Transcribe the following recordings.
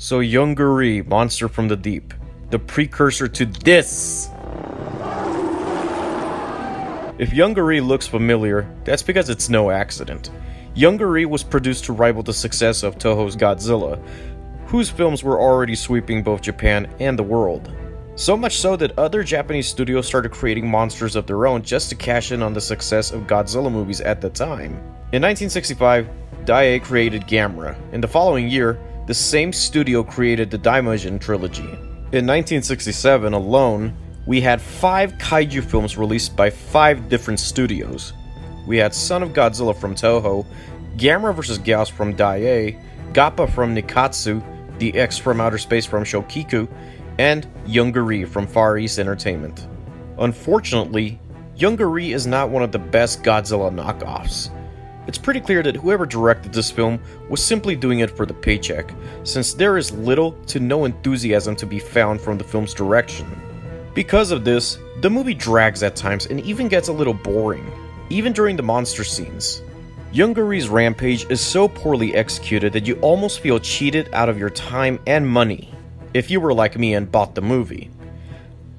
So Yongari, Monster from the Deep, the precursor to this. If Yongari looks familiar, that's because it's no accident. Yongari was produced to rival the success of Toho's Godzilla, whose films were already sweeping both Japan and the world. So much so that other Japanese studios started creating monsters of their own just to cash in on the success of Godzilla movies at the time. In 1965, Daiei created Gamera. In the following year, the same studio created the Daimajin trilogy. In 1967 alone, we had 5 kaiju films released by 5 different studios. We had Son of Godzilla from Toho, Gamera vs. Gyaos from Daiei, Gappa from Nikkatsu, The X from Outer Space from Shochiku, and Yongari from Far East Entertainment. Unfortunately, Yongari is not one of the best Godzilla knockoffs. It's pretty clear that whoever directed this film was simply doing it for the paycheck, since there is little to no enthusiasm to be found from the film's direction. Because of this, the movie drags at times and even gets a little boring, even during the monster scenes. Yongari's rampage is so poorly executed that you almost feel cheated out of your time and money, if you were like me and bought the movie.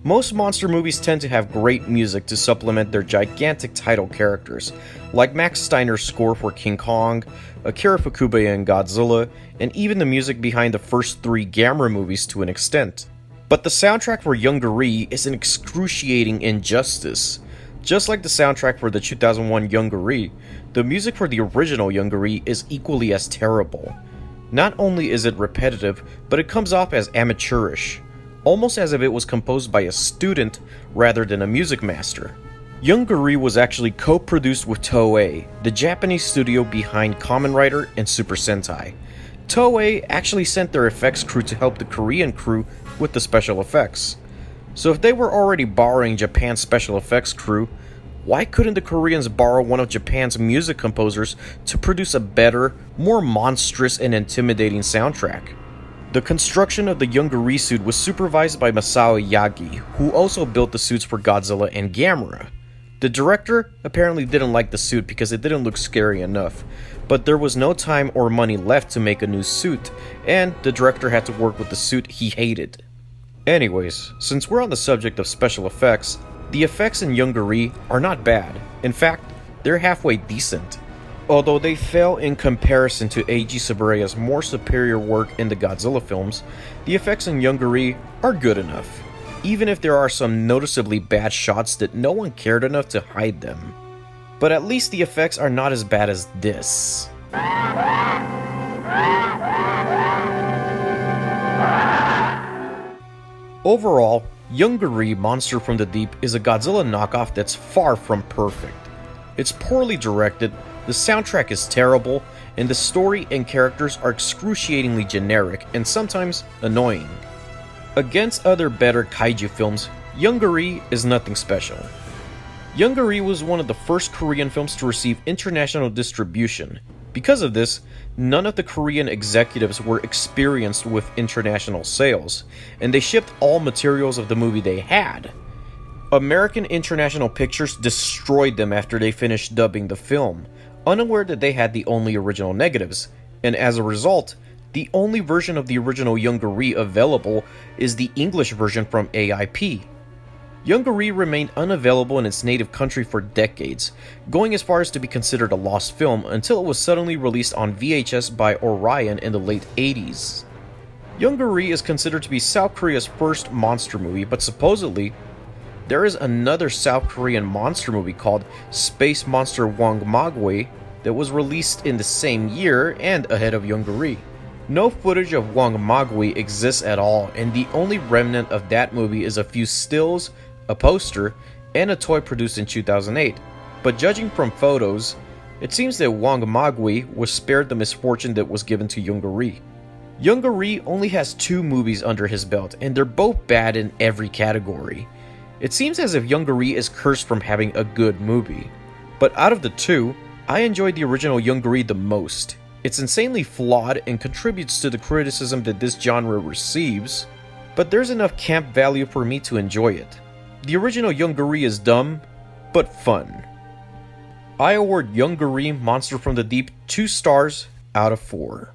Most monster movies tend to have great music to supplement their gigantic title characters, like Max Steiner's score for King Kong, Akira Fukube in Godzilla, and even the music behind the first 3 Gamera movies to an extent. But the soundtrack for Yongari is an excruciating injustice. Just like the soundtrack for the 2001 Yongari, the music for the original Yongari is equally as terrible. Not only is it repetitive, but it comes off as amateurish, almost as if it was composed by a student rather than a music master. Yongari was actually co-produced with Toei, the Japanese studio behind Kamen Rider and Super Sentai. Toei actually sent their effects crew to help the Korean crew with the special effects. So if they were already borrowing Japan's special effects crew, why couldn't the Koreans borrow one of Japan's music composers to produce a better, more monstrous and intimidating soundtrack? The construction of the Yongari suit was supervised by Masao Yagi, who also built the suits for Godzilla and Gamera. The director apparently didn't like the suit because it didn't look scary enough, but there was no time or money left to make a new suit, and the director had to work with the suit he hated. Anyways, since we're on the subject of special effects, the effects in Yongari are not bad. In fact, they're halfway decent. Although they fail in comparison to Eiji Tsubureya's more superior work in the Godzilla films, the effects in Yongari are good enough, even if there are some noticeably bad shots that no one cared enough to hide them. But at least the effects are not as bad as this. Overall, Yongari Monster from the Deep is a Godzilla knockoff that's far from perfect. It's poorly directed, the soundtrack is terrible, and the story and characters are excruciatingly generic and sometimes annoying. Against other better kaiju films, Yongari is nothing special. Yongari was one of the first Korean films to receive international distribution. Because of this, none of the Korean executives were experienced with international sales, and they shipped all materials of the movie they had. American International Pictures destroyed them after they finished dubbing the film, unaware that they had the only original negatives, and as a result, the only version of the original Yongari available is the English version from AIP. Yongari remained unavailable in its native country for decades, going as far as to be considered a lost film until it was suddenly released on VHS by Orion in the late 80s. Yongari is considered to be South Korea's first monster movie, but supposedly, there is another South Korean monster movie called Space Monster Wangmagwe that was released in the same year and ahead of Yongari. No footage of Wangmagwe exists at all, and the only remnant of that movie is a few stills, a poster, and a toy produced in 2008. But judging from photos, it seems that Wangmagwe was spared the misfortune that was given to Yongari. Yongari only has 2 movies under his belt, and they're both bad in every category. It seems as if Yongari is cursed from having a good movie. But out of the 2, I enjoyed the original Yongari the most. It's insanely flawed and contributes to the criticism that this genre receives, but there's enough camp value for me to enjoy it. The original Yongari is dumb, but fun. I award Yongari Monster from the Deep 2 stars out of 4.